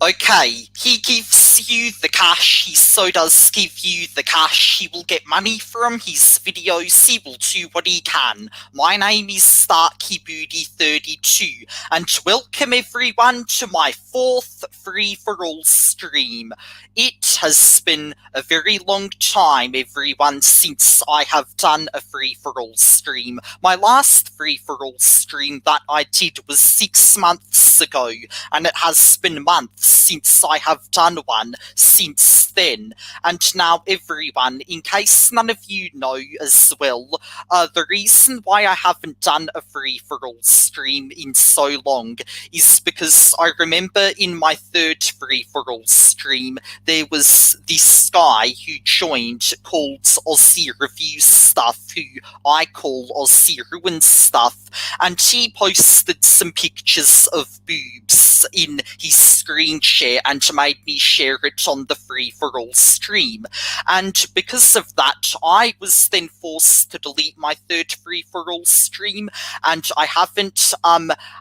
Okay, he gives you the cash, he so does give you the cash, he will get money from his videos, he will do what he can. My name is StarkyBooty32, and welcome everyone to my 4th free-for-all stream. It has been a very long time, everyone, since I have done a free-for-all stream. My last free-for-all stream that I did was 6 months ago, and it has been months since I have done one since then. And now everyone, in case none of you know as well, the reason why I haven't done a free-for-all stream in so long is because I remember in my 3rd free-for-all stream, there was this guy who joined called Aussie Review Stuff, who I call Aussie Ruin Stuff, and he posted some pictures of boobs in his screen share and made me share it on the free-for-all stream. And because of that, I was then forced to delete my 3rd free-for-all stream, and I haven't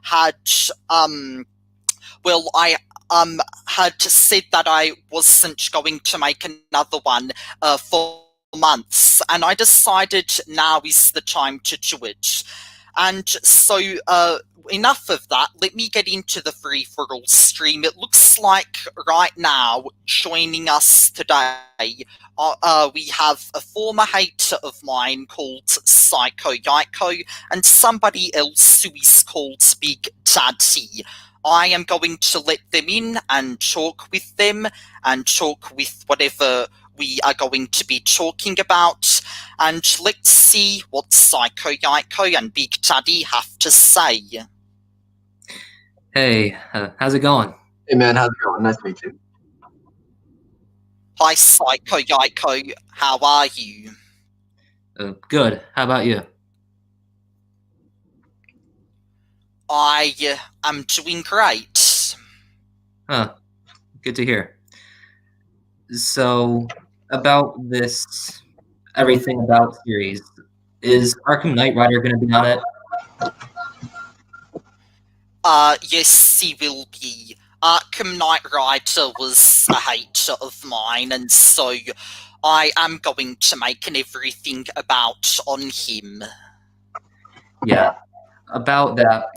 had said that I wasn't going to make another one for months, and I decided now is the time to do it. And so, enough of that, let me get into the free-for-all stream. It looks like right now, joining us today, we have a former hater of mine called Psycho Yaiko, and somebody else who is called Big Daddy. I am going to let them in and talk with them, and talk with whatever we are going to be talking about, and let's see what Psycho Yaiko and Big Daddy have to say. Hey, how's it going? Hey man, how's it going? Nice to meet you. Hi Psycho Yaiko, how are you? Good, how about you? I am doing great. Huh, good to hear. So, about this Everything About series, is Arkham Knight Rider going to be on it? Yes, he will be. Arkham Knight Rider was a hater of mine, and so I am going to make an Everything About on him. Yeah, about that,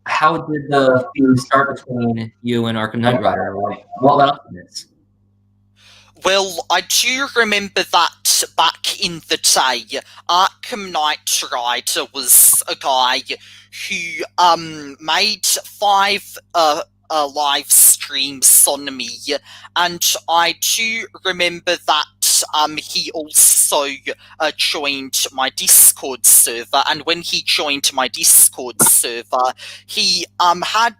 how did the feud start between you and Arkham Knight Rider? What led up to this? Well, I do remember that back in the day, Arkham Knight Rider was a guy who made 5 live streams on me, and I do remember that he also joined my Discord server, and when he joined my Discord server, he had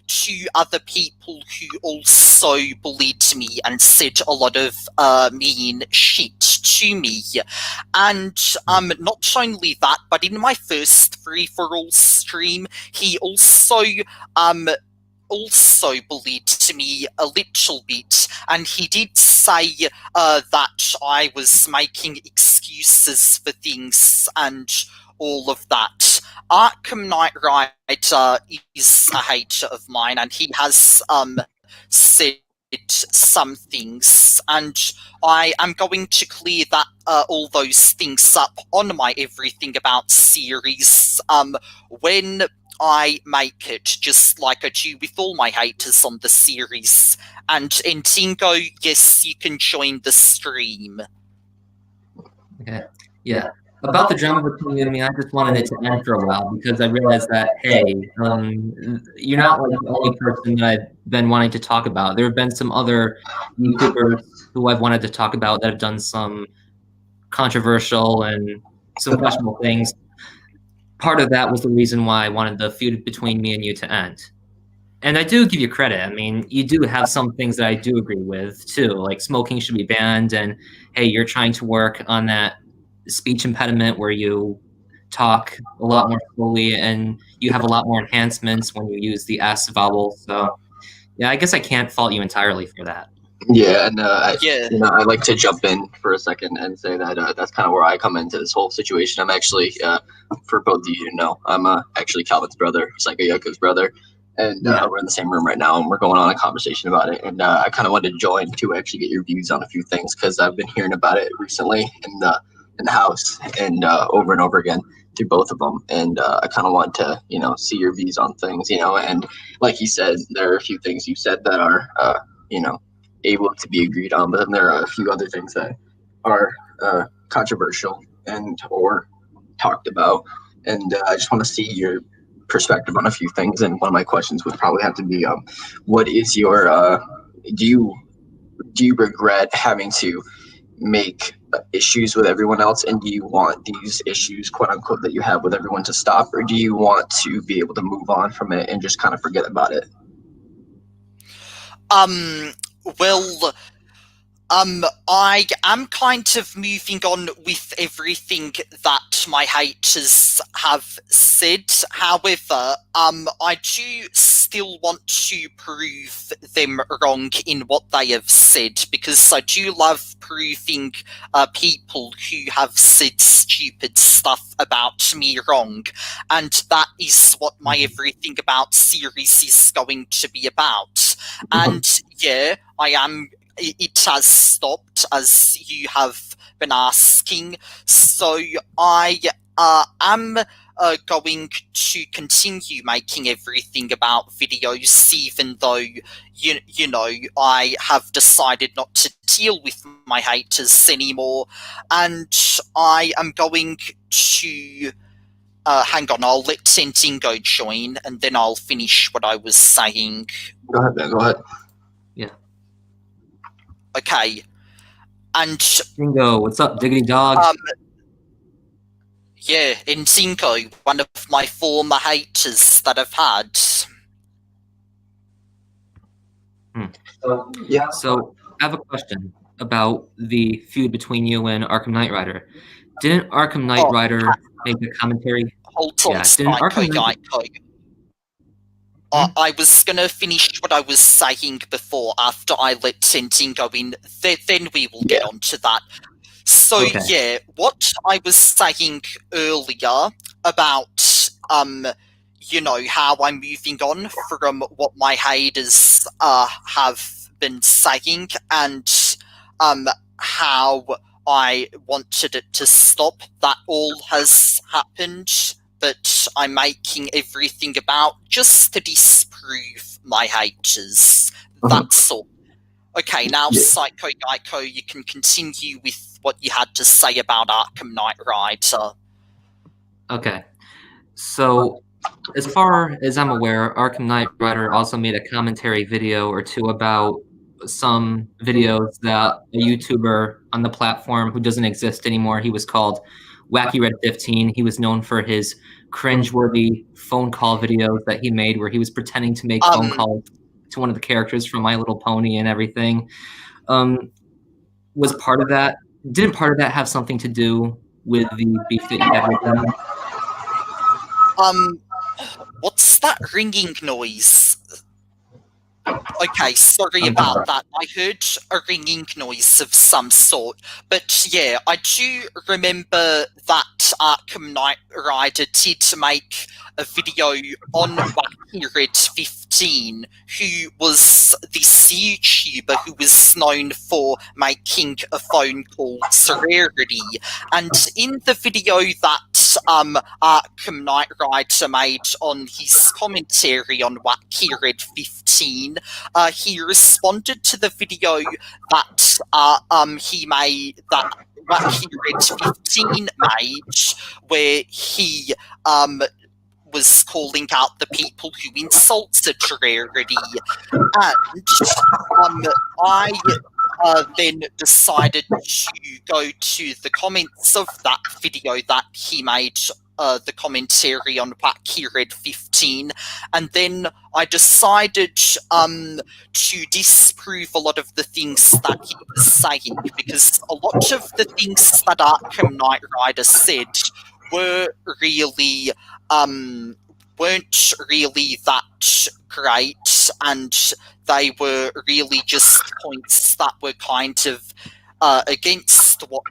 2 other people who also bullied me and said a lot of mean shit to me. And not only that, but in my first free-for-all stream, he also bullied me a little bit, and he did say that I was making excuses for things and all of that. Arkham Knight Rider is a hater of mine, and he has said some things, and I am going to clear that all those things up on my Everything About series when I make it, just like I do with all my haters on the series. And Entingo, yes, you can join the stream. Okay, yeah. About the drama between you and me, I just wanted it to end for a while, because I realized that, hey, you're not like the only person that I've been wanting to talk about. There have been some other YouTubers who I've wanted to talk about that have done some controversial and some questionable things. Part of that was the reason why I wanted the feud between me and you to end. And I do give you credit. I mean, you do have some things that I do agree with, too. Like, smoking should be banned, and, hey, you're trying to work on that speech impediment where you talk a lot more slowly, and you have a lot more enhancements when you use the S vowel. So, yeah, I guess I can't fault you entirely for that. Yeah, and I'd like to jump in for a second and say that that's kind of where I come into this whole situation. I'm actually, for both of you to know, I'm actually Calvin's brother, Psycho Yako's brother, and we're in the same room right now, and we're going on a conversation about it. And I kind of wanted to join to actually get your views on a few things because I've been hearing about it recently in the house and over and over again through both of them. And I kind of want to, see your views on things, and like you said, there are a few things you said that are, able to be agreed on, but then there are a few other things that are controversial and or talked about. And I just want to see your perspective on a few things. And one of my questions would probably have to be, what is your, do you regret having to make issues with everyone else, and do you want these issues, quote unquote, that you have with everyone to stop, or do you want to be able to move on from it and just kind of forget about it? Well, I am kind of moving on with everything that my haters have said. However, I do still want to prove them wrong in what they have said, because I do love proving people who have said stupid stuff about me wrong, and that is what my Everything About series is going to be about. And yeah, it has stopped, as you have been asking, so I am going to continue making Everything About videos, even though, you know, I have decided not to deal with my haters anymore, and I am going to... hang on, I'll let Sentingo join, and then I'll finish what I was saying. Go ahead, man, go ahead. Yeah. Okay, and... Dingo, what's up, diggity dog? Yeah, Nzinko, one of my former haters that I've had. Yeah. So, I have a question about the feud between you and Arkham Knight Rider. Didn't Arkham Knight Rider make a commentary? Hold on, I was gonna finish what I was saying before after I let Sentingo in, then we will get on to that. So yeah, what I was saying earlier about, you know, how I'm moving on from what my haters have been saying, and how I wanted it to stop, that all has happened, but I'm making Everything About just to disprove my haters. That's all. Okay, now Psycho Geico, you can continue with what you had to say about Arkham Knight Rider. Okay. So, as far as I'm aware, Arkham Knight Rider also made a commentary video or two about some videos that a YouTuber on the platform who doesn't exist anymore, he was called Wacky Red 15. He was known for his cringeworthy phone call videos that he made where he was pretending to make phone calls to one of the characters from My Little Pony and everything. Was part of that? Didn't part of that have something to do with the beef that you had with them? What's that ringing noise? Okay, sorry about that. I heard a ringing noise of some sort. But yeah, I do remember that Arkham Knight Rider did make a video on Wacky Red 15, who was this YouTuber who was known for making a phone called Rarity. And in the video that Arkham Knight Rider made on his commentary on Wacky Red 15, he responded to the video that he made, that Wacky Red 15 made, where he was calling out the people who insulted Rarity, and I then decided to go to the comments of that video that he made, the commentary on Wacky Red 15, and then I decided to disprove a lot of the things that he was saying, because a lot of the things that Arkham Knight Rider said weren't really that great, and they were really just points that were kind of against what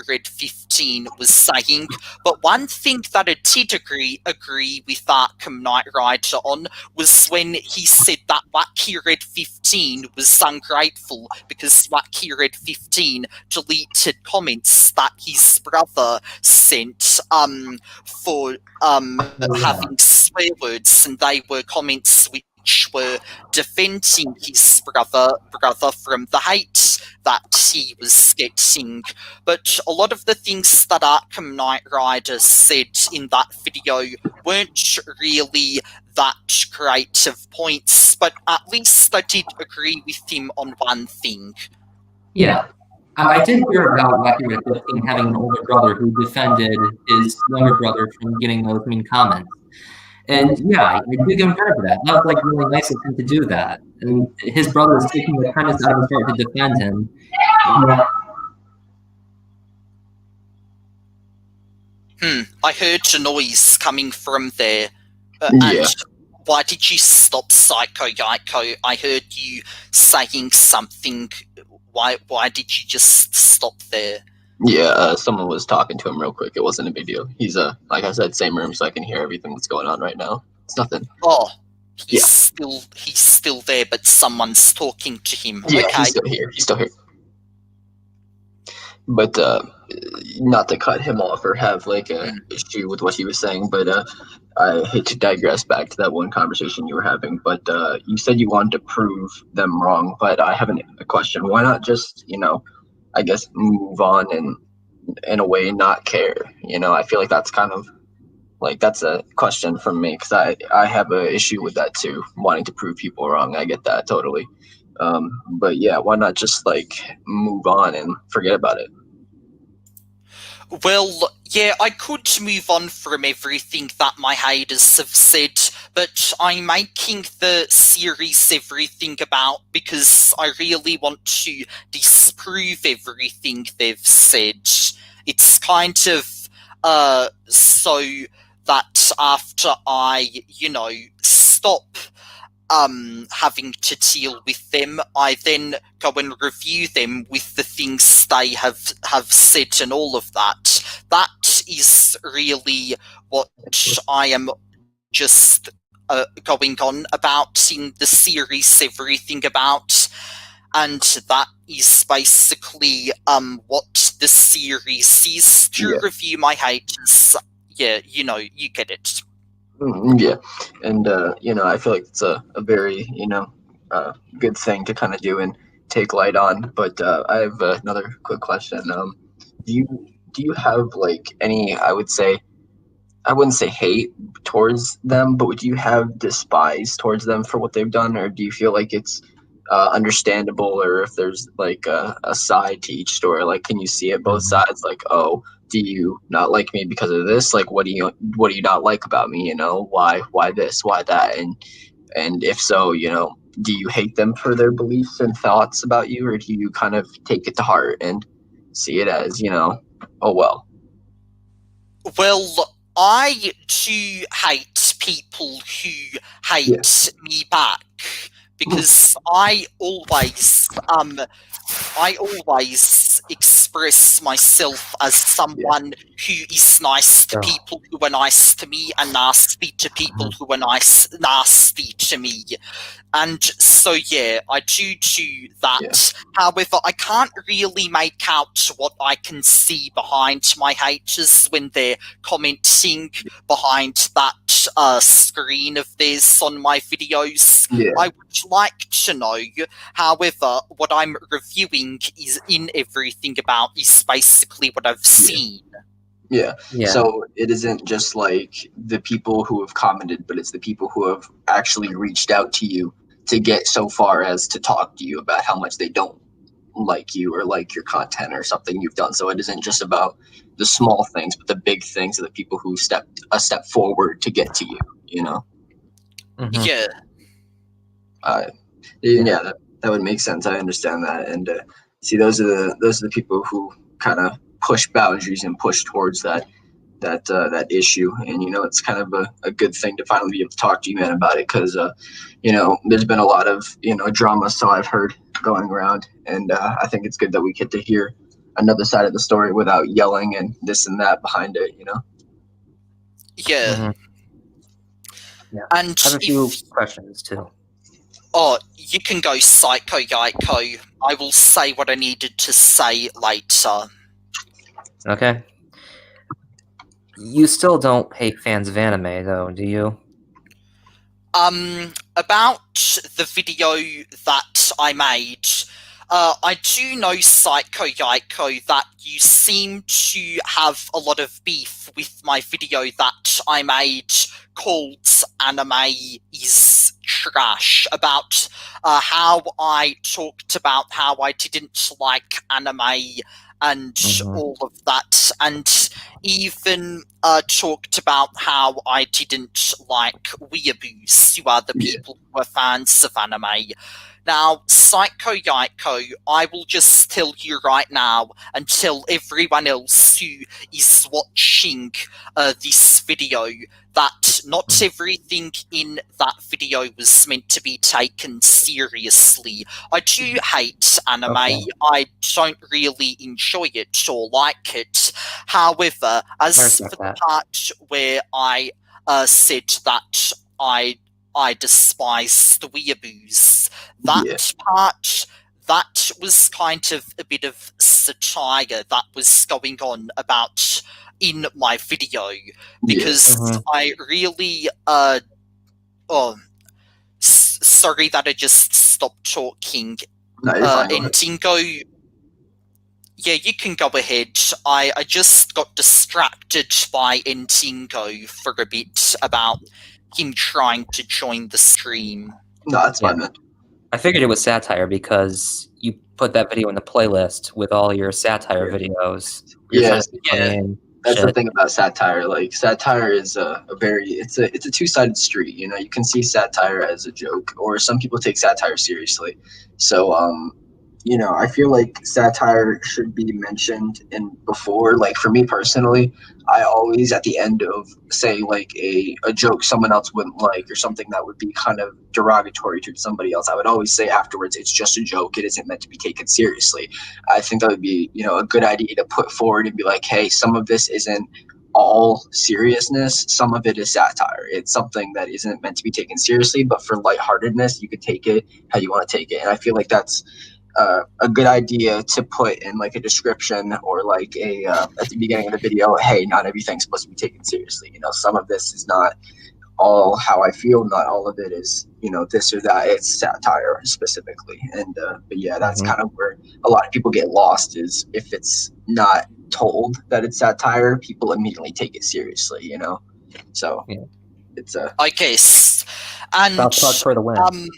Red 15 was saying, but one thing that I did agree with Arkham Knight Rider on was when he said that Red 15 was ungrateful because Red 15 deleted comments that his brother sent for having swear words, and they were comments which were defending his brother from the hate that he was getting. But a lot of the things that Arkham Knight Rider said in that video weren't really that great of points, but at least I did agree with him on one thing. Yeah. I did hear about Wacky Red 15 having an older brother who defended his younger brother from getting those mean comments. And yeah, I do give him credit for that. That was like really nice of him to do that. And his brother was taking the kindness out of his heart to defend him. I heard a noise coming from there. Yeah. And why did you stop, Psycho Yaiko? I heard you saying something. Why did you just stop there? Yeah, someone was talking to him real quick. It wasn't a big deal. He's like I said, same room, so I can hear everything that's going on right now. It's nothing. Oh, he's still there, but someone's talking to him. Yeah, okay. He's still here. But not to cut him off or have like a issue with what he was saying, but I hate to digress back to that one conversation you were having. But you said you wanted to prove them wrong. But I have a question. Why not just, I guess move on and in a way not care? I feel like that's kind of like that's a question from me because I have an issue with that too, wanting to prove people wrong. I get that totally. But yeah, why not just like move on and forget about it? Well, yeah, I could move on from everything that my haters have said, but I'm making the series everything about because I really want to disprove everything they've said. It's kind of so that after I, stop having to deal with them, I then go and review them with the things they have said and all of that. That is really what I am just going on about in the series Everything About. And that is basically what the series is to review my haters. Yeah, you get it. Yeah, and I feel like it's a very good thing to kind of do and take light on. But I have another quick question. Do you have like any? I wouldn't say hate towards them, but would you have despise towards them for what they've done, or do you feel like it's understandable, or if there's like a side to each story? Like, can you see it both sides? Like, oh, do you not like me because of this? Like, what do you not like about me? Why this? Why that? And if so, do you hate them for their beliefs and thoughts about you, or do you kind of take it to heart and see it as, oh well? Well, I do hate people who hate me back because I always express myself as someone who is nice to people who are nice to me and nasty to people who are nasty to me. And so, yeah, I do that. Yeah. However, I can't really make out what I can see behind my haters when they're commenting behind that screen of theirs on my videos. Yeah. I would like to know. However, what I'm reviewing is in Everything About is basically what I've seen. Yeah. So it isn't just like the people who have commented, but it's the people who have actually reached out to you to get so far as to talk to you about how much they don't like you or like your content or something you've done. So it isn't just about the small things, but the big things are the people who stepped a step forward to get to you, Mm-hmm. Yeah. That would make sense. I understand that. And see, those are the people who kind of push boundaries and push towards that that issue. And it's kind of a good thing to finally be able to talk to you, man, about it, because there's been a lot of drama, so I've heard, going around, and I think it's good that we get to hear another side of the story without yelling and this and that behind it. Yeah. Mhm. Yeah. And I have a few questions too. Oh, you can go, Psycho Geico. I will say what I needed to say later. Okay. You still don't hate fans of anime, though, do you? About the video that I made, I do know, Psycho Geico, that you seem to have a lot of beef with my video that I made called Anime is Trash, about how I talked about how I didn't like anime and all of that, and even talked about how I didn't like weeaboos, who are the people who are fans of anime. Now, Psycho Geico, I will just tell you right now, and tell everyone else who is watching this video, that not everything in that video was meant to be taken seriously. I do hate anime. Okay. I don't really enjoy it or like it. However, as for the part where I said that I despise the weeaboos, that part, that was kind of a bit of satire that was going on about in my video, because I really sorry that I just stopped talking. And Dingo, yeah, you can go ahead. I just got distracted by Endingo for a bit about him trying to join the stream. No, that's fine, man. I figured it was satire because you put that video in the playlist with all your satire videos. Yes, that's shit. the thing about satire. Like, satire is it's a two-sided street. You can see satire as a joke, or some people take satire seriously. So I feel like satire should be mentioned before. Like, for me personally, I always, at the end of, say, like a joke someone else wouldn't like, or something that would be kind of derogatory to somebody else, I would always say afterwards, it's just a joke. It isn't meant to be taken seriously. I think that would be, a good idea to put forward and be like, hey, some of this isn't all seriousness. Some of it is satire. It's something that isn't meant to be taken seriously, but for lightheartedness, you could take it how you want to take it. And I feel like that's a good idea to put in like a description, or like a at the beginning of the video, hey, not everything's supposed to be taken seriously. Some of this is not all how I feel, not all of it is this or that. It's satire specifically. And but yeah, that's kind of where a lot of people get lost, is if it's not told that it's satire, people immediately take it seriously. So it's I guess. And for the win.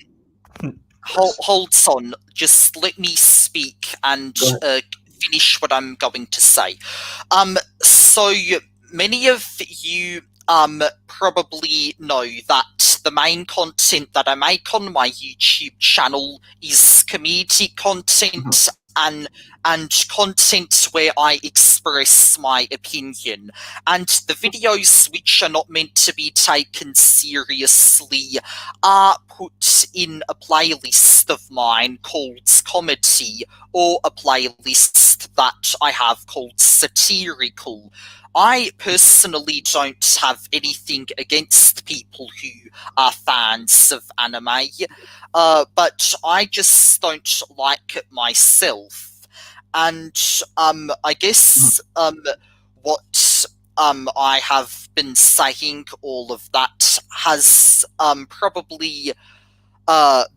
Hold on, just let me speak and finish what I'm going to say. So many of you probably know that the main content that I make on my YouTube channel is comedic content and content where I express my opinion. And the videos which are not meant to be taken seriously are put in a playlist of mine called Comedy, or a playlist that I have called Satirical. I personally don't have anything against people who are fans of anime, but I just don't like it myself. And I guess what I have been saying, all of that, has probably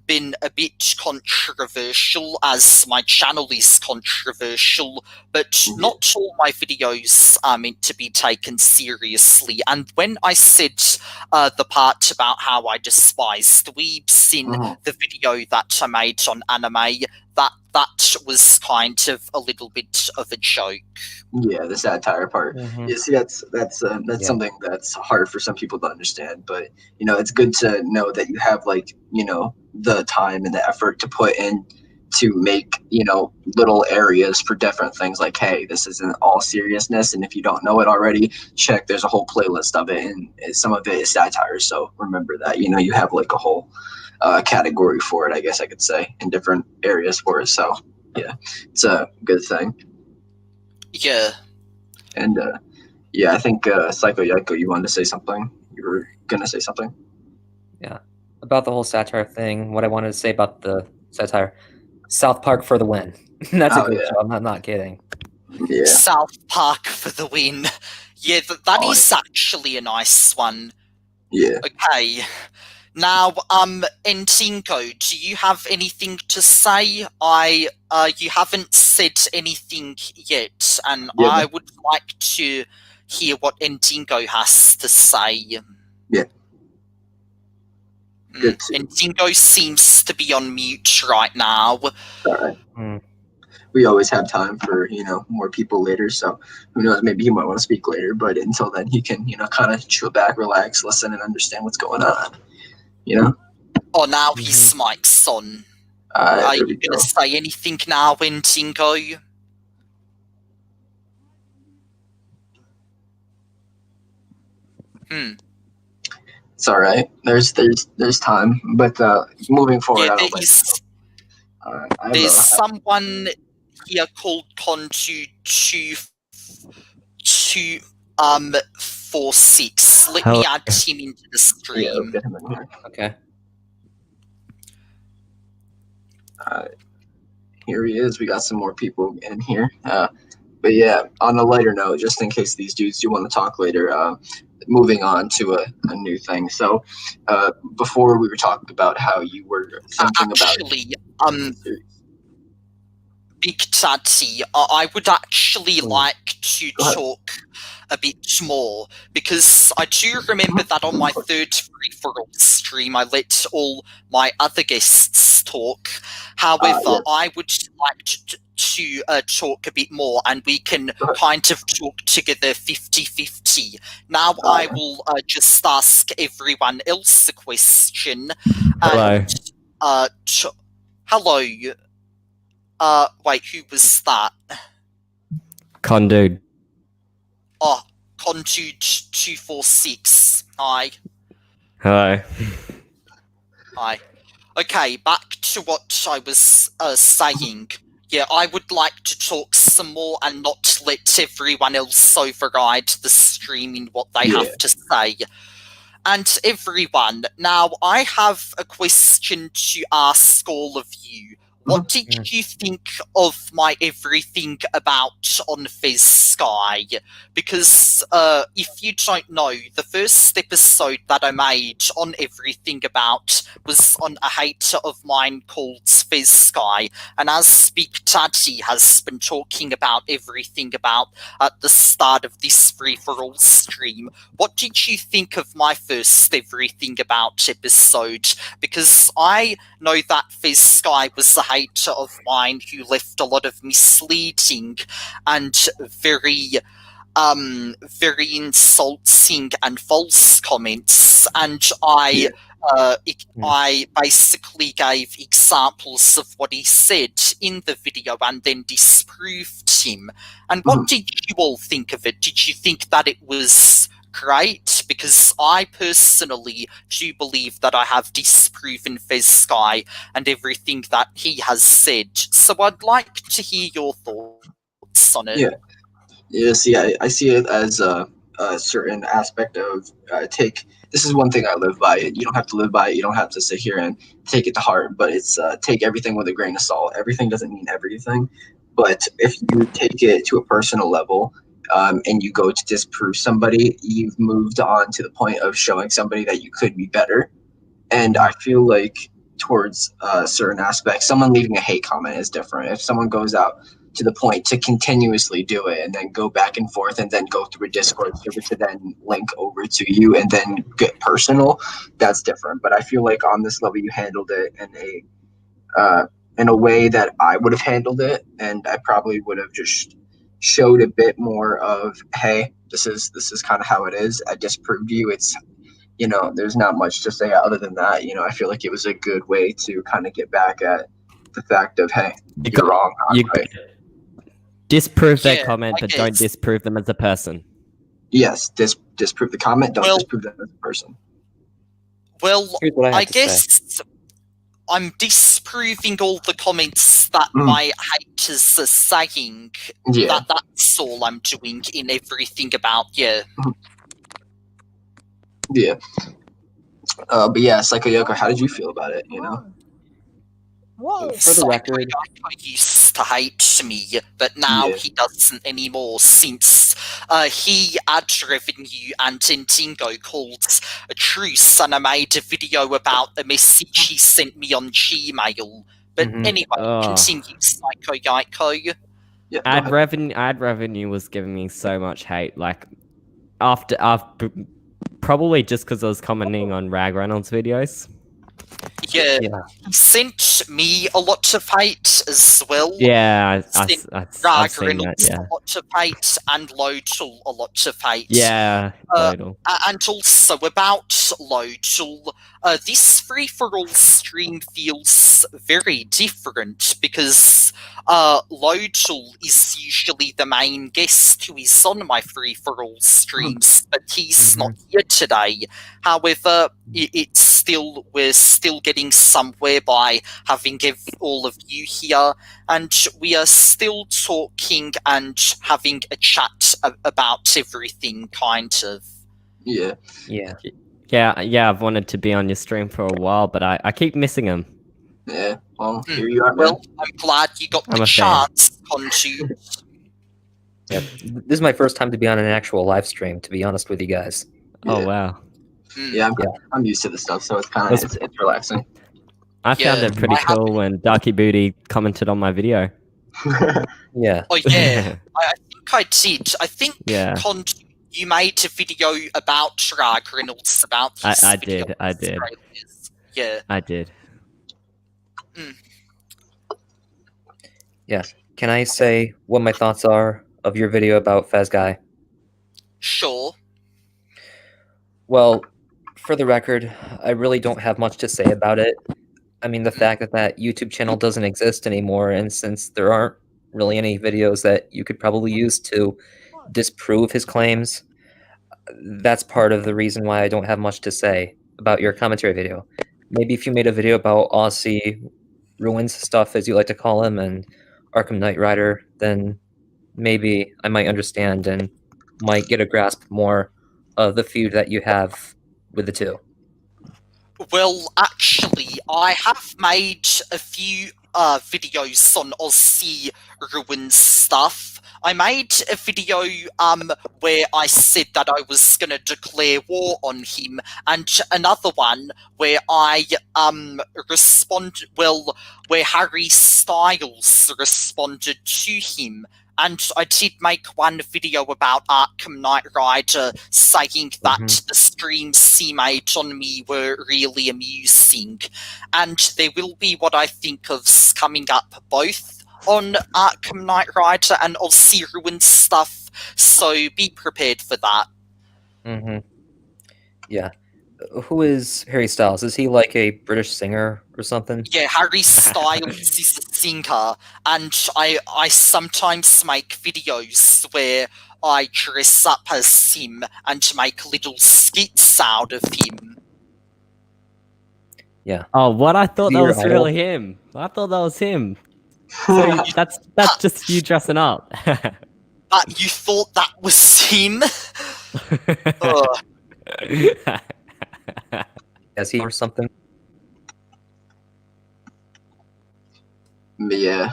been a bit controversial, as my channel is controversial, but not all my videos are meant to be taken seriously. And when I said the part about how I despise dweebs in the video that I made on anime, that was kind of a little bit of a joke. Yeah, the satire part. You see, that's something that's hard for some people to understand. But it's good to know that you have the time and the effort to put in to make, little areas for different things, like, hey, this isn't all seriousness, and if you don't know it already, check, there's a whole playlist of it, and some of it is satire, so remember that, you have like a whole category for it, I guess I could say, in different areas for it. So yeah, it's a good thing. Yeah. And yeah, I think Psycho Yaiko, you wanted to say something. You were gonna say something. Yeah, about the whole satire thing. What I wanted to say about the satire: South Park for the win. That's a great show. I'm not kidding. Yeah. South Park for the win. Yeah, that is actually a nice one. Yeah. Okay. Now, Entinko, do you have anything to say? You haven't said anything yet, and Yeah. I would like to hear what Entinko has to say. Yeah. Good. Entinko seems to be on mute right now. All right. We always have time for, more people later, so who knows, maybe he might want to speak later, but until then he can, kind of chill back, relax, listen, and understand what's going on. Oh, now his mic's on. Are you going to say anything now, Entinko? It's all right. There's time, but moving forward, there's someone here called Contu246. Let me add him into the stream. Get him in here. Okay. Here he is. We got some more people in here. But yeah, on a lighter note, just in case these dudes do want to talk later, moving on to a new thing. So before we were talking about how you were thinking about... Big Tati, I would actually like to talk a bit more, because I do remember that on my third free-for-all stream I let all my other guests talk. However, I would like to talk a bit more, and we can kind of talk together 50-50. Now I will just ask everyone else a question. Hello. Hello. Wait, who was that? Condude. Oh, Condude246. Hi. Hello. Hi. Okay, back to what I was saying. Yeah, I would like to talk some more and not let everyone else override the stream in what they have to say. And everyone, now I have a question to ask all of you. What did you think of my everything about on Fizz Sky? Because if you don't know, the first episode that I made on everything about was on a hater of mine called Fizz Sky. And as Big Taddy has been talking about everything about at the start of this free-for-all stream, what did you think of my first everything about episode? Because I know that Fizz Sky was a hater of mine who left a lot of misleading and very insulting and false comments, and I basically gave examples of what he said in the video and then disproved him. And what did you all think of it? Did you think that it was great? Because I personally do believe that I have disproven Fez Sky and everything that he has said. So I'd like to hear your thoughts on it. Yeah, see, I see it as a certain aspect of this is one thing I live by. You don't have to live by it. You don't have to sit here and take it to heart, but it's take everything with a grain of salt. Everything doesn't mean everything, but if you take it to a personal level, and you go to disprove somebody, you've moved on to the point of showing somebody that you could be better. And I feel like towards certain aspects, someone leaving a hate comment is different. If someone goes out to the point to continuously do it and then go back and forth and then go through a Discord server to then link over to you and then get personal, that's different. But I feel like on this level, you handled it in a way that I would have handled it, and I probably would have just showed a bit more of, hey, this is kind of how it is. I disproved you. It's, there's not much to say other than that. I feel like it was a good way to kind of get back at the fact of, hey, You you're got- wrong. I'm you right. disprove their Yeah, comment, I but don't guess. disprove them as a person. Yes, disprove the comment. Don't Well- disprove them as a person. Well, Here's what I I have to say. guess I'm disproving all the comments that Mm. my haters are saying. Yeah. That's all I'm doing in everything about you. Yeah. But yeah, Psycho Yoko, how did you feel about it? You know? For the record, Psycho used to hate me, but now Yeah. he doesn't anymore since he, Ad Revenue, and Tintingo called a truce, and I made a video about the message he sent me on Gmail. But Mhm. anyway, continue, Psycho Yoko. Yeah. go Ad ahead. revenue was giving me so much hate. Like after probably just because I was commenting on Rag Reynolds videos. Yeah, yeah. he sent me a lot of hate as well. Yeah, Sent I've Rag seen that. Reynolds Yeah, a lot of hate, and Lodal a lot of hate. yeah, total. And also about Lodal, this free-for-all stream feels very different because Lodal is usually the main guest who is on my free-for-all streams, but he's not here today. However, we're still getting somewhere by having all of you here, and we are still talking and having a chat about everything, kind of. Yeah. Yeah. Yeah, I've wanted to be on your stream for a while, but I keep missing them. Yeah. Well, Mm. here you are, man. Well, I'm glad you got I'm the a fan. chance, Conju. Yeah. This is my first time to be on an actual live stream, to be honest with you guys. Oh Yeah. wow. Mm. Yeah, I'm used to this stuff, so it's kind of That's- it's relaxing. I found Yeah, it pretty I have- cool when Darky Booty commented on my video. Yeah. Oh yeah, I think I did. I think Yeah. Conju, you made a video about Rag Reynolds about his I video did, I did. Australians. Yeah. I did. Can I say what my thoughts are of your video about Fez Guy? Sure. Well, for the record, I really don't have much to say about it. I mean, the fact that that YouTube channel doesn't exist anymore, and since there aren't really any videos that you could probably use to disprove his claims, that's part of the reason why I don't have much to say about your commentary video. Maybe if you made a video about Aussie ruins stuff, as you like to call him, and Arkham Knight Rider, then maybe I might understand and might get a grasp more of the feud that you have with the two. Well, actually, I have made a few videos on Aussie ruins stuff. I made a video where I said that I was gonna declare war on him, and another one where I where Harry Styles responded to him. And I did make one video about Arkham Knight Rider saying that the streams he made on me were really amusing. And there will be what I think of's coming up both on Arkham Knight Rider and Aussie Ruins stuff, so be prepared for that. Yeah. Who is Harry Styles? Is he like a British singer or something? Yeah, Harry Styles is a singer, and I sometimes make videos where I dress up as him and make little skits out of him. Oh, what? I thought Is he that your was idol? really him. I thought that was him. So that's just you dressing up. But you thought that was him? Ugh. Is he or something? But yeah,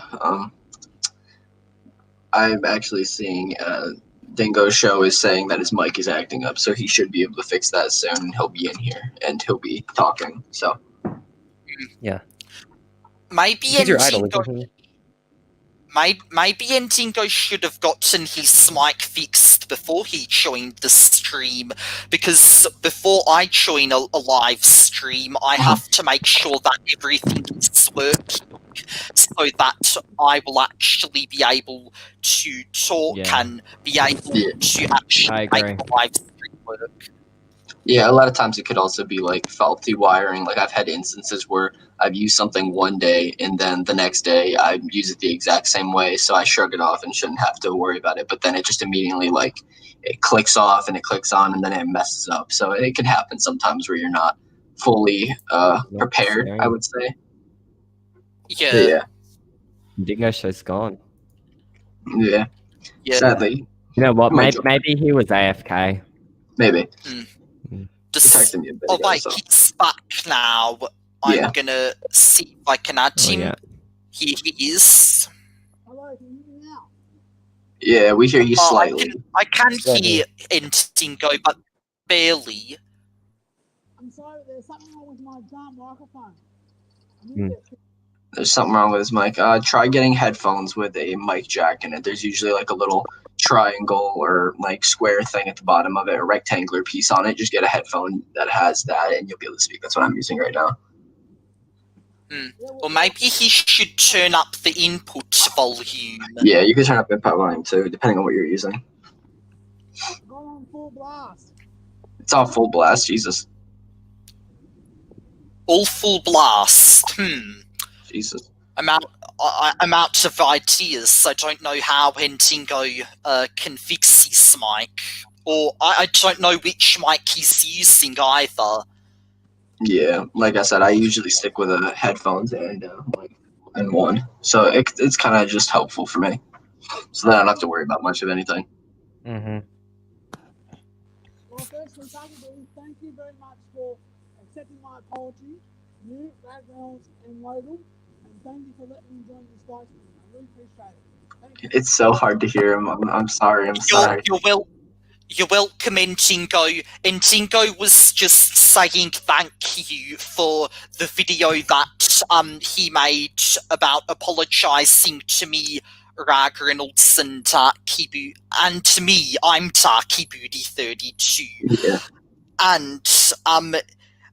I'm actually seeing Dingo's show is saying that his mic is acting up, so he should be able to fix that soon. He'll be in here and he'll be talking. So Maybe He's your idol, Dingo, isn't he? maybe Dingo should have gotten his mic fixed before he joined the stream, because before I join a live stream, I have to make sure that everything is working, so that I will actually be able to talk Yeah. and be able Yeah. to actually I make agree. the live stream work. Yeah, a lot of times it could also be like faulty wiring. Like I've had instances where I've used something one day and then the next day I use it the exact same way, so I shrug it off and shouldn't have to worry about it. But then it just immediately like it clicks off and it clicks on and then it messes up. So it can happen sometimes where you're not fully prepared, I would say. Yeah. But yeah. Dingo show's gone. Yeah. Yeah. Sadly. You know what? Might Maybe he was AFK. Maybe. Just, Me a bit oh, ago, wait, so. he's back now. I'm Yeah. gonna see if I can add Oh, him. yeah. Here he is. Hello, can you hear me now? Yeah, we hear you Oh, slightly. I can Slightly. hear Dingo, but barely. I'm sorry, there's something wrong with my dumb microphone. I Hmm. need to There's something wrong with his mic. Try getting headphones with a mic jack in it. There's usually like a little triangle or like square thing at the bottom of it, a rectangular piece on it. Just get a headphone that has that and you'll be able to speak. That's what I'm using right now. Or maybe he should turn up the input volume. Yeah, you can turn up input volume too, depending on what you're using. go on full blast. It's all full blast, Jesus. All full blast. Jesus. I'm out of ideas. I don't know how Dingo can fix his mic. Or I don't know which mic he's using either. Yeah, like I said, I usually stick with headphones and one. So it's kind of just helpful for me. So then I don't have to worry about much of anything. Mm-hmm. Well, firstly, thank you very much for accepting my apology. You, Reynolds, and Logan, and thank you for letting me join this guys. I really appreciate it. Thank you. It's so hard to hear him. I'm sorry. I'm sorry. You're welcome, Dingo. And Dingo was just saying thank you for the video that he made about apologising to me, Rag Reynolds, and Kibu, and to me. I'm Darky32. Yeah. And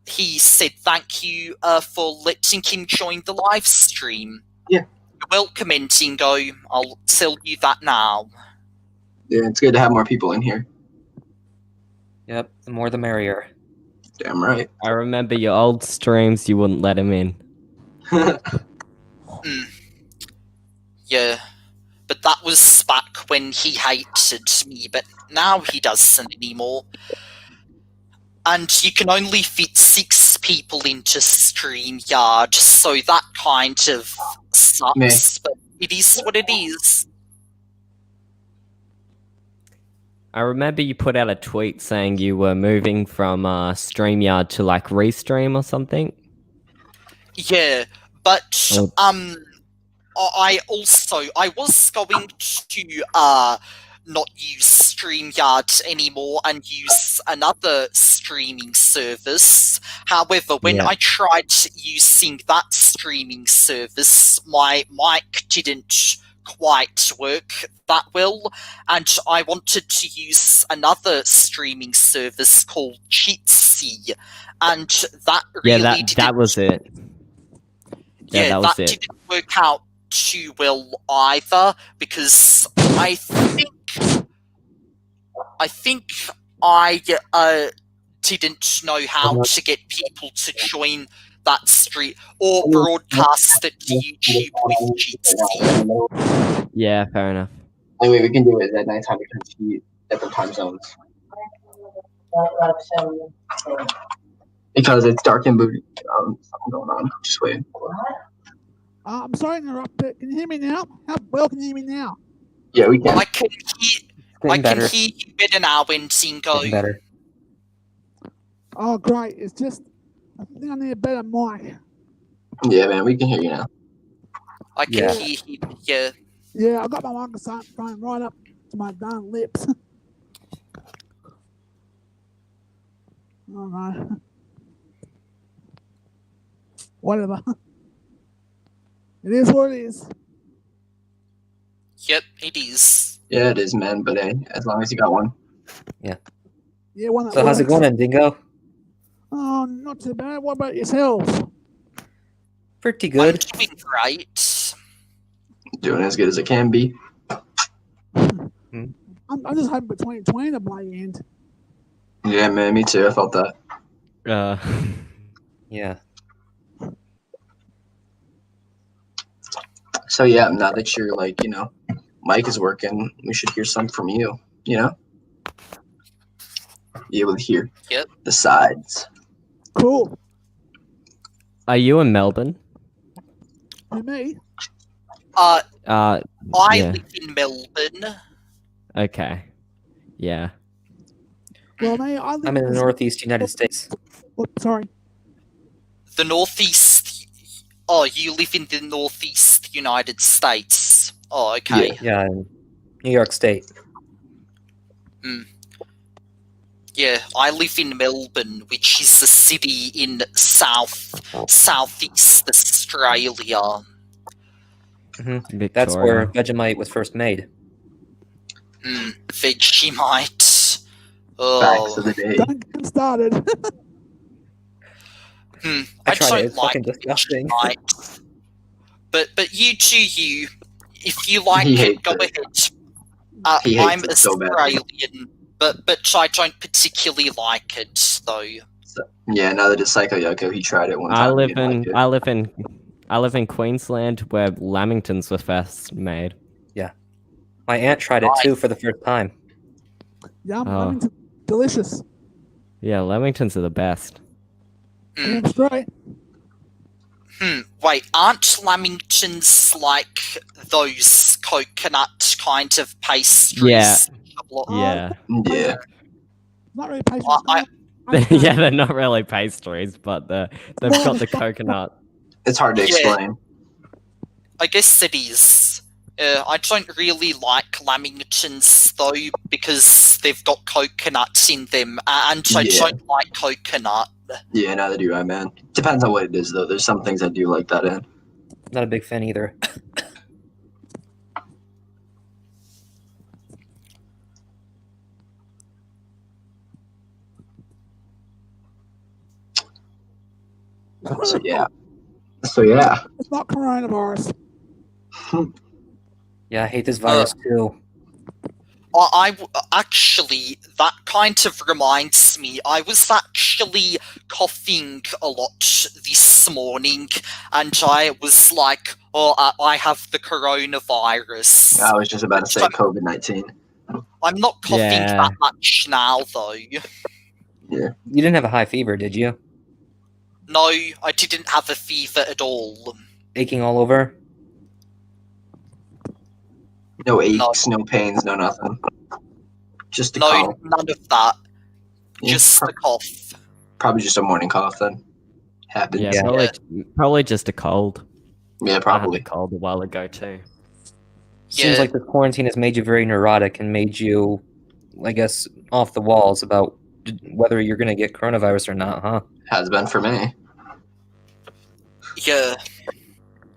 he said thank you for letting him join the live stream. Yeah. You're welcome, Dingo. I'll tell you that now. Yeah, it's good to have more people in here. Yep, the more the merrier. Damn right. I remember your old streams, you wouldn't let him in. Yeah. But that was back when he hated me, but now he doesn't anymore. And you can only fit 6 people into Streamyard, so that kind of sucks, but it is what it is. I remember you put out a tweet saying you were moving from Streamyard to like Restream or something. Yeah, but Oh. I was going to not use StreamYard anymore and use another streaming service. However, when Yeah. I tried using that streaming service, my mic didn't quite work that well, and I wanted to use another streaming service called Jitsi, and that really Yeah, didn't that was it. Yeah, that was it. didn't work out too well either, because I think I didn't know how to get people to join that stream or broadcast it to YouTube with Jitsi. Yeah, fair enough. Anyway, we can do it at nighttime because we different time zones. Because it's dark and moody. Something going on. Just wait. I'm sorry to interrupt, but can you hear me now? How well can you hear me now? Yeah, we can. I can hear you better now when Dingo. Getting better. Oh, great. It's just, I think I need a better mic. Yeah, man, we can hear you now. I can Yeah. hear you. Yeah. Yeah, I got my microphone right up to my darn lips. Oh, no. Whatever. It is what it is. Yep, it is. Yeah, it is, man. But hey, as long as you got one. Yeah, one that So how's it works. going, Dingo? Oh, not too bad. What about yourself? Pretty good. I'm doing great. Doing as good as it can be. I'm just hoping for 2020 to bloody end. Yeah, man, me too. I felt that. Uh, Yeah. So yeah, now that you're like, mic is working, we should hear some from you. Be able to hear Yep. the sides. Cool. are you in Melbourne? For me, I Yeah. live in Melbourne. Okay. Yeah. well, me, I live I'm in the the Northeast United States. Oh, sorry. The Northeast. Oh, you live in the Northeast United States. Oh, okay. Yeah, in New York State. Yeah, I live in Melbourne, which is a city in southeast Australia. That's where Victoria. Vegemite was first made. Vegemite. Facts of Oh, the day. Don't get him started. I tried it. don't It's fucking like disgusting. Vegemite. But you do you. If you like He it, hates go it. ahead. He hates I'm it so bad. Australian, but I don't particularly like it though. So, yeah, now that it's Psycho Yoko, he tried it one time. I and live didn't like in it. I live in Queensland, where lamingtons were first made. My aunt tried it too for the first time. Yum, Oh. Lemington, delicious. Yeah, lamingtons are the best. Damn straight. Wait, aren't lamingtons like those coconut kind of pastries? Yeah. Oh, Yeah. Yeah. Not really patient. I- Yeah, they're not really pastries, but they've got the coconut. It's hard to Yeah. explain. I guess it is. I don't really like lamingtons though because they've got coconut in them, and I Yeah. don't like coconut. Yeah, neither do I, man. Depends on what it is, though. There's some things I do like that in. Not a big fan either. So yeah. So yeah. It's not coronavirus. Yeah, I hate this virus too. Actually, that kind of reminds me. I was actually coughing a lot this morning, and I was like, "Oh, I have the coronavirus." I was just about to say COVID-19. I'm not coughing Yeah. that much now, though. You didn't have a high fever, did you? No, I didn't have a fever at all. Aching all over? No aches, no pains, no nothing. Just a No, cough. none of that. Yeah, Just a cough. Probably just a morning cough then. Happens. Yeah, Yeah. probably just a cold. Yeah, I had probably. a cold a while ago too. Seems Yeah. like the quarantine has made you very neurotic and made you, I guess, off the walls about whether you're going to get coronavirus or not, huh? Has been for me. Yeah.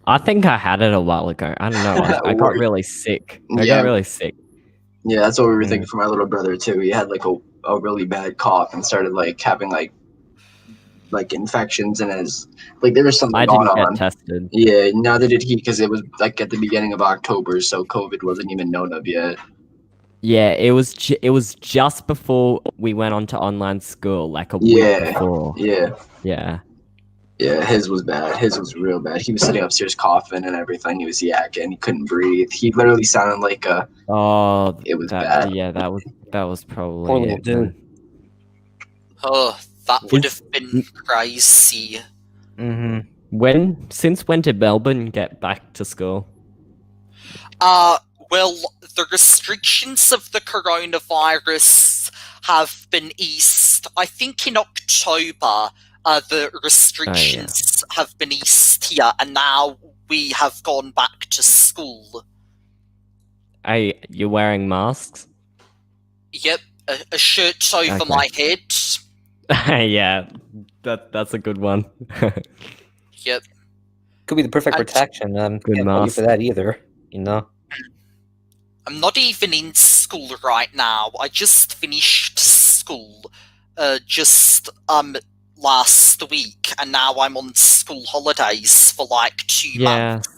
I think I had it a while ago. I don't know. I got really sick. I Yeah. got really sick. Yeah, that's what we were Mm. thinking for my little brother too. He had like a really bad cough and started like having like infections in his there was something I going didn't on. get tested. Yeah, neither did he because it was like at the beginning of October, so COVID wasn't even known of yet. Yeah, it was just before we went on to online school, like a Yeah. week before. Yeah, Yeah. yeah, his was bad. His was real bad. He was sitting upstairs coughing and everything. He was yakking. He couldn't breathe. He literally sounded like a. Oh, It was that, bad. Yeah, that was probably Poor little it. dude. then. Oh, that would have been crazy. Mm-hmm. Since when did Melbourne get back to school? Well, the restrictions of the coronavirus have been eased. I think in October, the restrictions have been eased here, and now we have gone back to school. Hey, you're wearing masks? Yep, a shirt over Okay. my head. Yeah, that's a good one. Yep. Could be the perfect And- protection. Good Can't blame you for mask. that either, you know? I'm not even in school right now. I just finished school just last week, and now I'm on school holidays for like 2 months.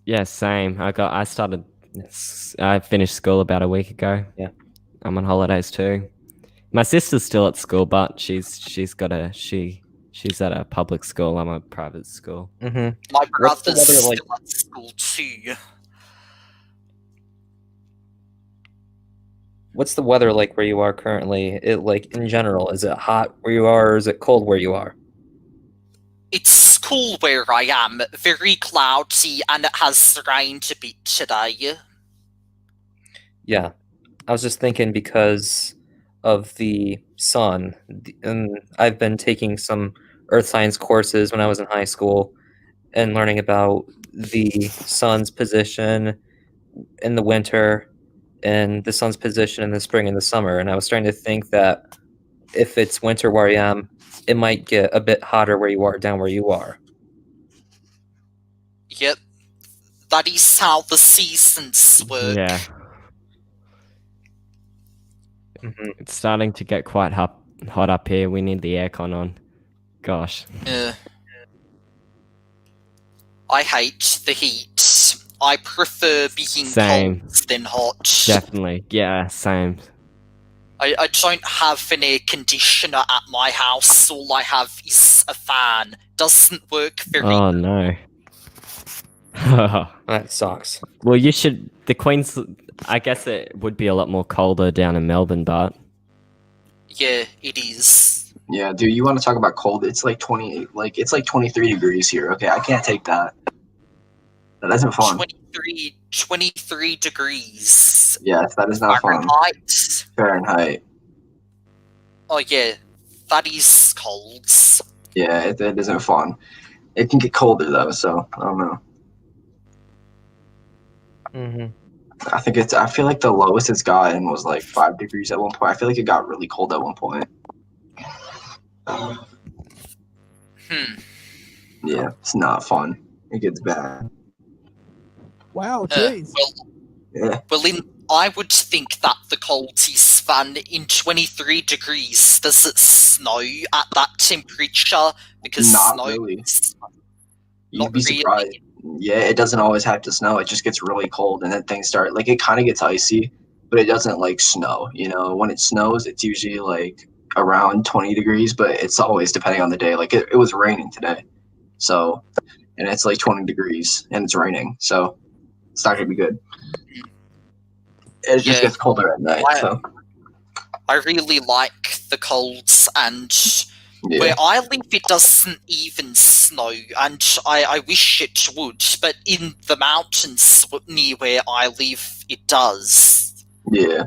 Yeah, same. I finished school about a week ago. Yeah. I'm on holidays too. My sister's still at school, but she's at a public school. I'm a private school. Mm-hmm. My What's the brother's weather like? still at school too. What's the weather like where you are currently? It like in general, is it hot where you are, or is it cold where you are? It's cool where I am, very cloudy, and it has rained a bit today. Yeah, I was just thinking because of the sun, and I've been taking some earth science courses when I was in high school and learning about the sun's position in the winter and the sun's position in the spring and the summer. And I was starting to think that if it's winter where I am, it might get a bit hotter where you are down where you are. Yep, that is how the seasons work. Yeah, Mm-hmm. it's starting to get quite hot up here. We need the aircon on. Gosh. I hate the heat. I prefer being Same. cold than hot. Definitely. Yeah, same. I don't have an air conditioner at my house. All I have is a fan. Doesn't work very Oh no. That sucks. Well, you should. The Queens. I guess it would be a lot more colder down in Melbourne, but Yeah, it is. Yeah, dude, you want to talk about cold? It's like 28, like it's like 23 degrees here. Okay, I can't take that. That isn't fun. 23 degrees. Yes, that is not fun. Fahrenheit. Fahrenheit. Oh yeah, that is cold. Yeah, it isn't fun. It can get colder though, so I don't know. Mm-hmm. I feel like the lowest it's gotten was like 5 degrees at one point. I feel like it got really cold at one point. Yeah, it's not fun. It gets bad. Wow, jeez. Yeah. I would think that the cold is fun. In 23 degrees, does it snow at that temperature? Because Not snow really. is You'd not be really. surprised. Yeah, it doesn't always have to snow. It just gets really cold, and then things start like it kind of gets icy, but it doesn't like snow. You know, when it snows, it's usually like around 20 degrees, but it's always depending on the day. Like it was raining today, so and it's like 20 degrees and it's raining, so it's not gonna be good. It just gets colder at night. So I really like the colds, and yeah. where I live, it doesn't even snow, and I wish it would, but in the mountains near where I live, it does. Yeah.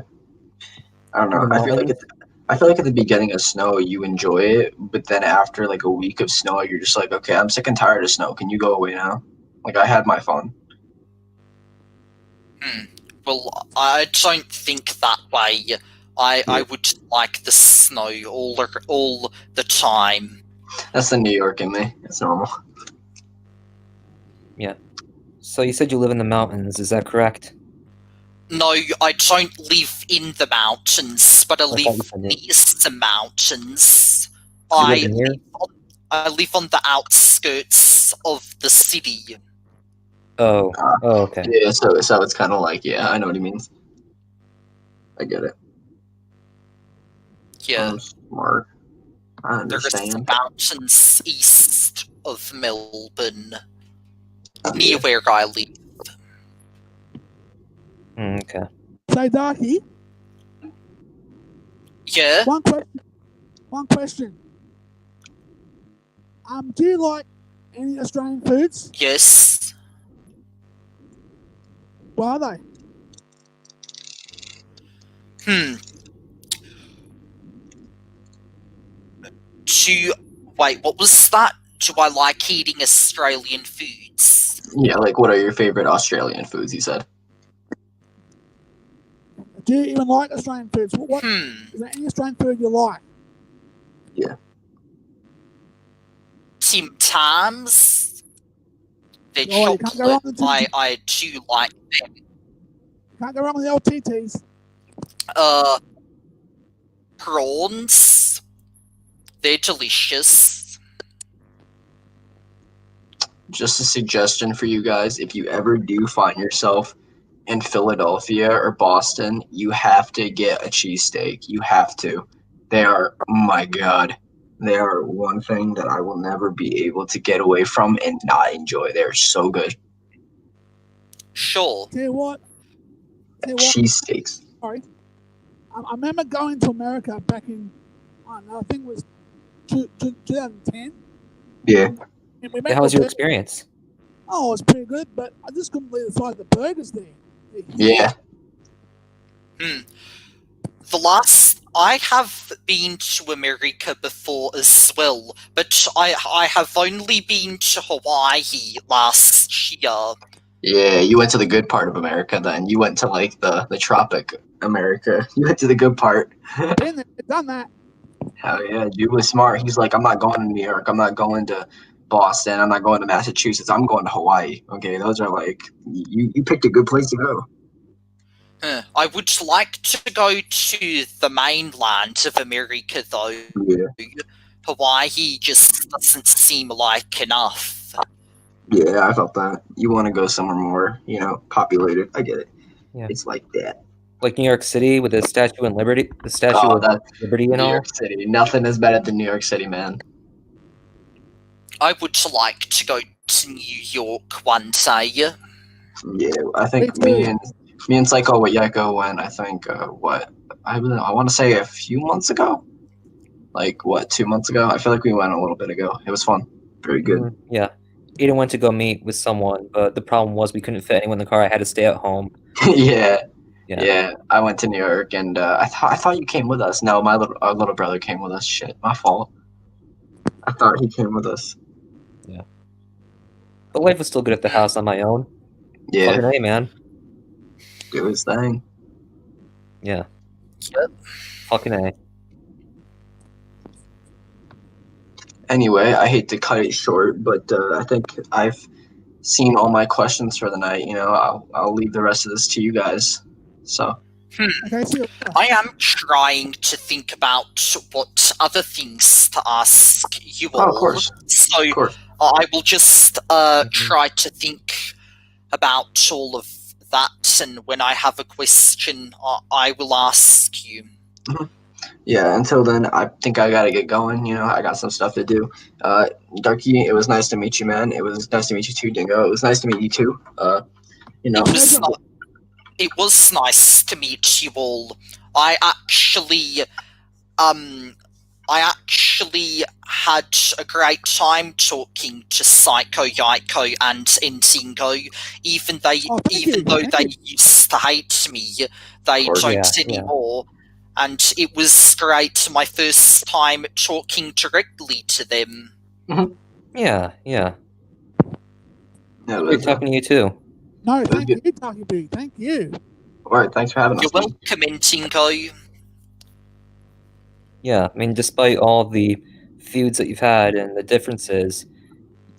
I don't know. I feel like at the beginning of snow you enjoy it, but then after like a week of snow you're just like, okay, I'm sick and tired of snow. Can you go away now? Like I had my fun. Well, I don't think that way. I would like the snow all the time. That's the New York in me. It's normal. Yeah. So you said you live in the mountains, is that correct? No, I don't live in the mountains, but I thought live you said it. near some mountains. You live near? I live on the outskirts of the city. Oh, okay. Yeah, so it's kind of like, yeah, I know what he means. I get it. Yeah, I'm smart. I there's understand. mountains east of Melbourne, near where I live. Okay. So, Darky, Yeah, one question. Do you like any Australian foods? yes. What are they? Wait, what was that? Do I like eating Australian foods? Yeah, like what are your favorite Australian foods? You said. Do you even like Australian foods? What is there any Australian food you like? Yeah. Tim Tams. They're Oh, you can't go wrong chocolate. with Tim Tams. I do like them. Can't go wrong with the old TTs. Prawns. They're delicious. Just a suggestion for you guys: if you ever do find yourself in Philadelphia or Boston, you have to get a cheesesteak. You have to. They are, oh my God, they are one thing that I will never be able to get away from and not enjoy. They're so good. Sure. Tell you what. Cheesesteaks. Sorry. I remember going to America back in, I don't know, I think it was 2010. Yeah. And we Yeah, met how was the your bur- experience? Oh, it was pretty good, but I just couldn't believe the size of the burgers there. They're huge. Yeah. The last I have been to America before as well, but I have only been to Hawaii last year. Yeah, you went to the good part of America then. You went to like the tropic America. You went to the good part. Been there, done that. Hell yeah, dude was smart. He's like, I'm not going to New York. I'm not going to Boston. I'm not going to Massachusetts. I'm going to Hawaii. Okay, those are like, you picked a good place to go. I would like to go to the mainland of America, though. Yeah. Hawaii just doesn't seem like enough. Yeah, I felt that. You want to go somewhere more, populated. I get it. Yeah. It's like that. Like New York City with the Statue of Liberty, Oh, of that's Liberty and New all. York City. Nothing is better than New York City, man. I would like to go to New York one day. Yeah, I think me and Psycho Yeko went. I think I want to say a few months ago. Like what, 2 months ago? I feel like we went a little bit ago. It was fun. Very good. Yeah. Eden went to go meet with someone, but the problem was we couldn't fit anyone in the car. I had to stay at home. Yeah. I went to New York, and I thought you came with us. No, our little brother came with us. Shit, my fault. I thought he came with us. Yeah. But life was still good at the house on my own. Yeah, Fucking A, man. do his thing. Yeah. Yep. Fucking A. Anyway, I hate to cut it short, but I think I've seen all my questions for the night. I'll leave the rest of this to you guys. So. Okay, see you. I am trying to think about what other things to ask you all. Oh, of course. So Of course. I will just try to think about all of that, and when I have a question, I will ask you. Yeah, until then, I think I gotta get going. I got some stuff to do. Darky, it was nice to meet you, man. It was nice to meet you too, Dingo. It was nice to meet you too. It was nice to meet you all. I actually had a great time talking to Psycho Yaiko and Intingo, even though they used to hate me, they course. don't Yeah. anymore. And it was great, my first time talking directly to them. Yeah. Yeah, Great talking to you, too. No, thank you, Taki B. Thank you. all right, thanks for having us. You're welcome, Intingo. Yeah, I mean, despite all the feuds that you've had and the differences,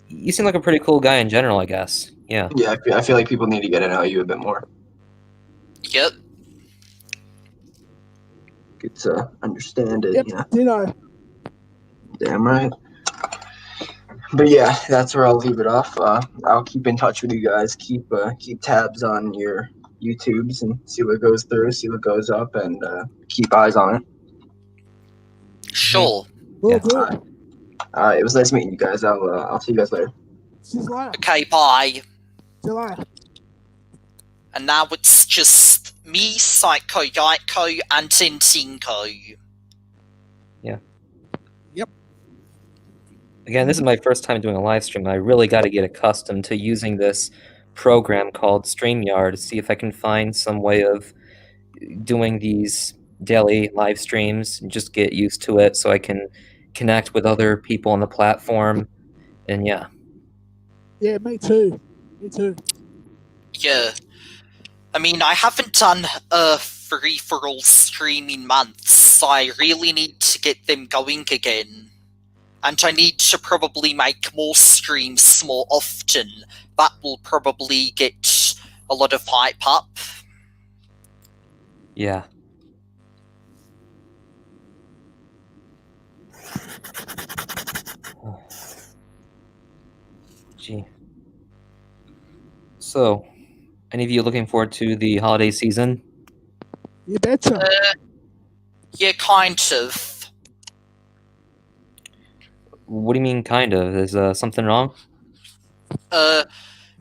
you seem like a pretty cool guy in general, I guess. Yeah. Yeah, I feel like people need to get to know you a bit more. Yep. Get to understand it. Yep, ditto. Damn right. But yeah, that's where I'll leave it off. I'll keep in touch with you guys. Keep tabs on your YouTubes and see what goes through, see what goes up, and keep eyes on it. Sure. Well, Yeah. good. All right, it was nice meeting you guys. I'll see you guys later. See you later. Okay, bye. See you later. And now it's just me, Psycho Yaiko, and Intingo. Again, this is my first time doing a live stream. I really got to get accustomed to using this program called Streamyard to see if I can find some way of doing these daily live streams and just get used to it so I can connect with other people on the platform. And yeah. Yeah, me too. Me too. Yeah. I mean, I haven't done a free-for-all stream in months, so I really need to get them going again. And I need to probably make more streams more often. That will probably get a lot of hype up. Yeah. Gee. So, any of you looking forward to the holiday season? You betcha. Yeah, kind of. What do you mean, kind of? Is something wrong? No,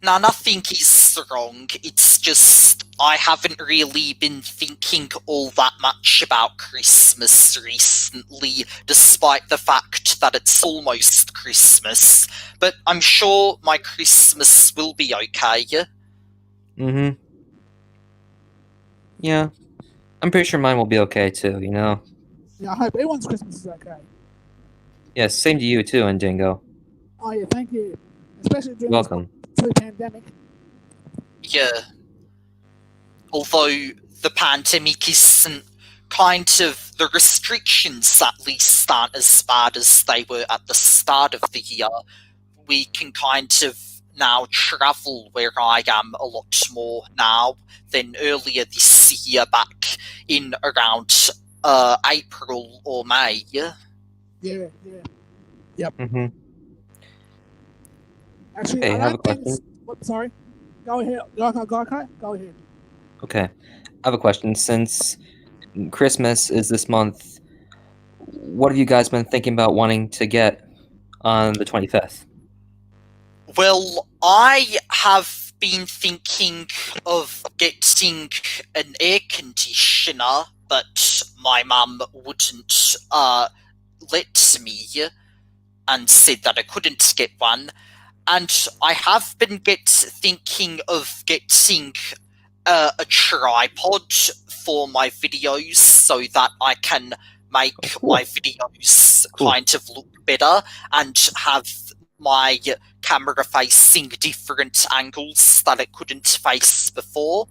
nothing is wrong. It's just I haven't really been thinking all that much about Christmas recently, despite the fact that it's almost Christmas. But I'm sure my Christmas will be okay. Mm-hmm. Yeah. I'm pretty sure mine will be okay, too, you know? Yeah, I hope everyone's Christmas is okay. Yeah, same to you, too, Ndingo. Oh, yeah, thank you. Especially during Welcome. this pandemic. Yeah. Although the pandemic isn't the restrictions at least aren't as bad as they were at the start of the year. We can kind of now travel where I am a lot more now than earlier this year, back in around April or May. Yeah. Mm-hmm. Actually, Hey, I I have a don't think question. sorry. Go ahead. Go ahead. Okay. I have a question. Since Christmas is this month, what have you guys been thinking about wanting to get on the 25th? Well, I have been thinking of getting an air conditioner, but my mum wouldn't let me and said that I couldn't get one. And I have been thinking of getting a tripod for my videos so that I can make my videos kind of look better and have my camera facing different angles that it couldn't face before.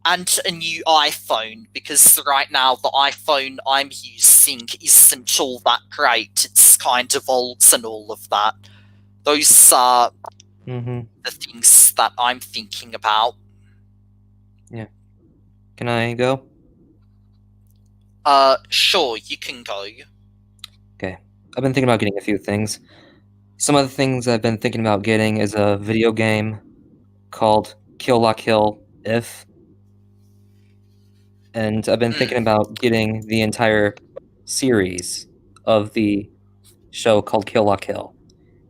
And a new iPhone, because right now the iPhone I'm using isn't all that great. It's kind of old and all of that. Those are the things that I'm thinking about. Yeah. Can I go? Sure, you can go. Okay. I've been thinking about getting a few things. Some of the things I've been thinking about getting is a video game called Kill La Kill If. And I've been thinking about getting the entire series of the show called Kill La Kill.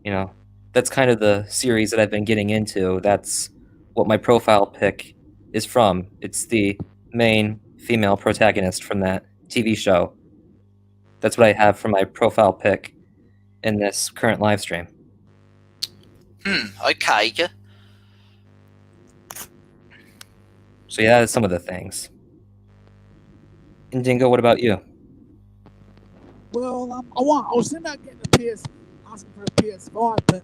You know, that's kind of the series that I've been getting into. That's what my profile pic is from. It's the main female protagonist from that TV show. That's what I have for my profile pic in this current live stream. Okay. So yeah, that's some of the things. And Dingo, what about you? Well, I was thinking about getting asking for a PS5, but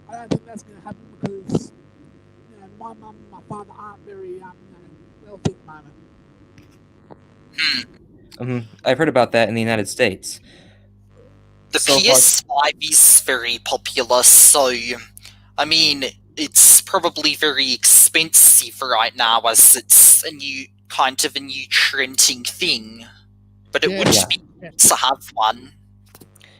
I don't think that's going to happen because my mum and my father aren't very wealthy at the moment. I've heard about that in the United States. The PS5 is very popular, so I mean, it's probably very expensive right now as it's a new trending thing. But it would be good to have one.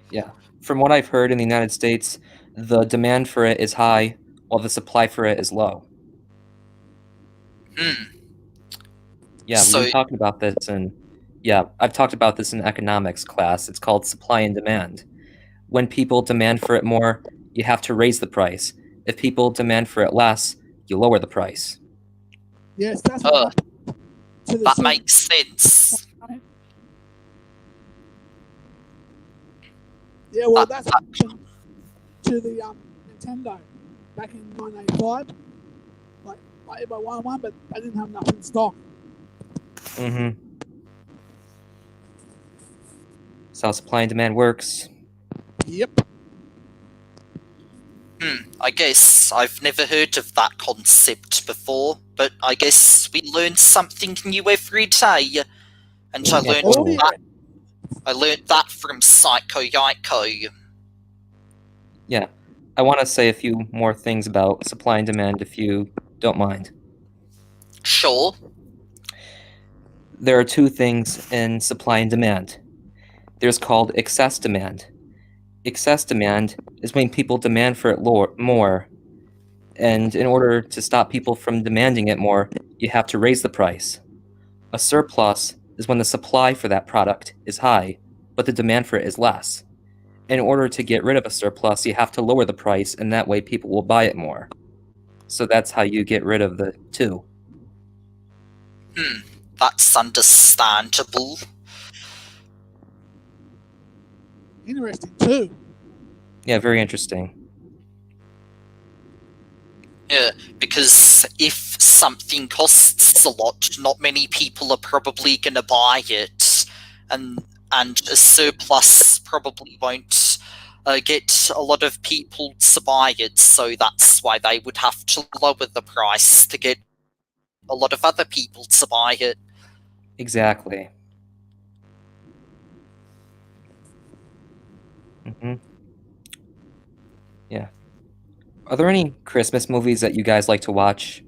Yeah. From what I've heard in the United States, the demand for it is high while the supply for it is low. Yeah, we've been talking about this I've talked about this in economics class. It's called supply and demand. When people demand for it more, you have to raise the price. If people demand for it less, you lower the price. Yes, that's what that makes sense. Yeah, well, that's what happened to the Nintendo back in 1985. Like everybody wanted one, but they didn't have enough in stock. That's how supply and demand works. Yep. I guess I've never heard of that concept before, but I guess we learn something new every day. And I learned that from Psycho Yaiko. Yeah. I want to say a few more things about supply and demand if you don't mind. Sure. There are two things in supply and demand. There's called excess demand. Excess demand is when people demand for it more, and in order to stop people from demanding it more, you have to raise the price. A surplus is when the supply for that product is high, but the demand for it is less. in order to get rid of a surplus, you have to lower the price, and that way people will buy it more. So that's how you get rid of the two. That's understandable. Interesting too. Yeah, very interesting. Yeah, because if something costs a lot, not many people are probably going to buy it, and a surplus probably won't get a lot of people to buy it, so that's why they would have to lower the price to get a lot of other people to buy it. Exactly. Yeah. Are there any Christmas movies that you guys like to watch?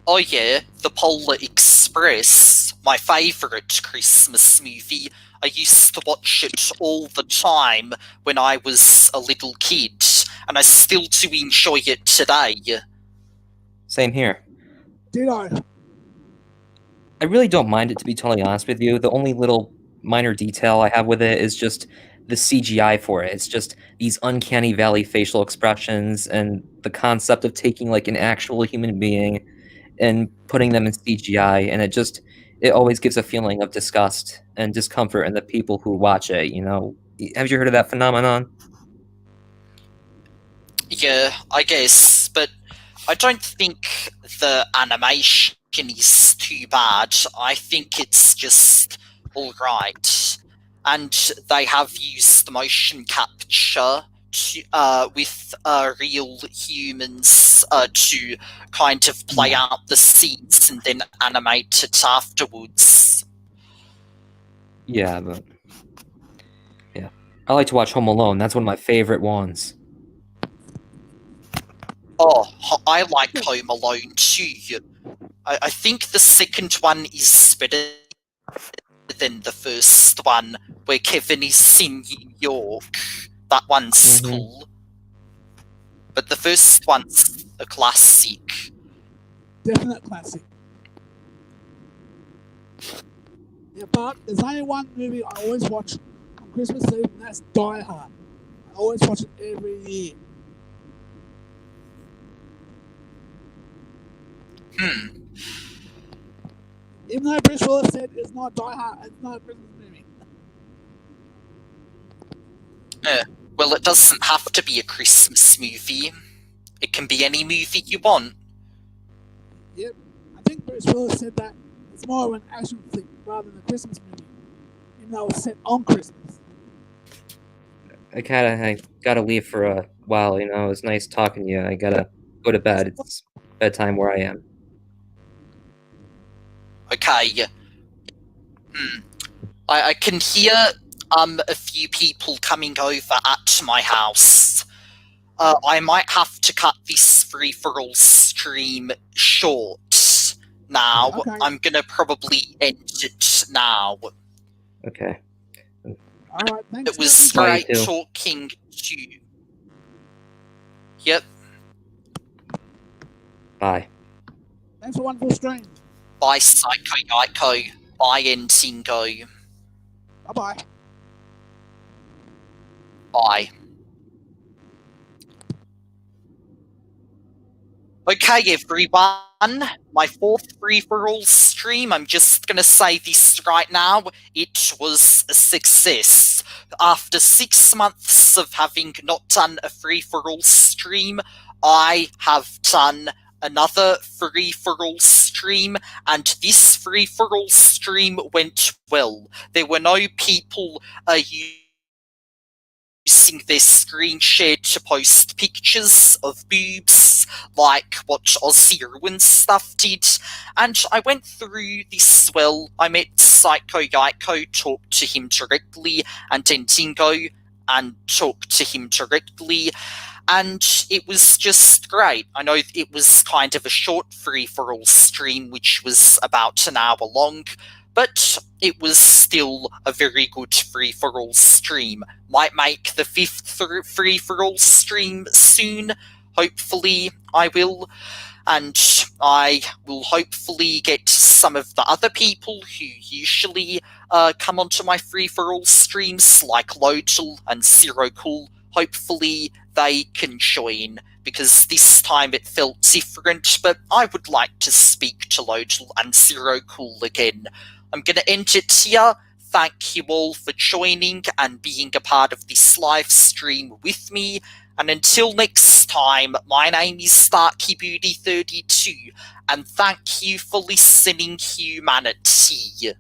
Oh yeah, The Polar Express, my favourite Christmas movie. I used to watch it all the time when I was a little kid, and I still do enjoy it today. Same here. Ditto. I really don't mind it, to be totally honest with you. The only little minor detail I have with it is just the CGI for it. It's just these uncanny valley facial expressions and the concept of taking like an actual human being and putting them in CGI, and it always gives a feeling of disgust and discomfort in the people who watch it, you know? Have you heard of that phenomenon? Yeah, I guess, but I don't think the animation is too bad. I think it's just alright. And they have used motion capture to, with real humans to kind of play out the scenes and then animate it afterwards. Yeah, but yeah. I like to watch Home Alone. That's one of my favorite ones. Oh, I like Home Alone too. I think the second one is better than the first one, where Kevin is in New York. That one's cool. But the first one's a classic. Definite classic. Yeah, but there's only one movie I always watch on Christmas Eve, and that's Die Hard. I always watch it every year. Even though Bruce Willis said it's not Die Hard, it's not a Christmas movie. Well, it doesn't have to be a Christmas movie. It can be any movie you want. Yep, I think Bruce Willis said that it's more of an action flick rather than a Christmas movie, even though it's set on Christmas. I gotta leave for a while, you know. It was nice talking to you. I gotta go to bed. It's bedtime where I am. Okay. I can hear a few people coming over at my house. I might have to cut this free-for-all stream short now. Okay. I'm gonna probably end it now. Okay. Alright, thanks. It was Bye, great too. talking to you. Yep. Bye. Thanks for a wonderful stream. Bye, Psycho Yiko. Bye, Entingo. Bye-bye. Bye. Okay, everyone. My fourth free-for-all stream. I'm just gonna say this right now. It was a success. After 6 months of having not done a free-for-all stream, I have done another free-for-all stream, and this free-for-all stream went well. There were no people using their screen share to post pictures of boobs, like what Aussie Ruin stuff did, and I went through this well. I met Psycho Yiko, talked to him directly, and Entingo, and talked to him directly, and it was just great. I know it was kind of a short free-for-all stream, which was about an hour long, but it was still a very good free-for-all stream. Might make the fifth free-for-all stream soon. Hopefully I will. And I will hopefully get some of the other people who usually come onto my free-for-all streams like Lodal and Zero Cool. Hopefully they can join, because this time it felt different, but I would like to speak to Lodal and Zero Cool again. I'm going to end it here. Thank you all for joining and being a part of this live stream with me. And until next time, my name is SparkyBooty32, and thank you for listening, humanity.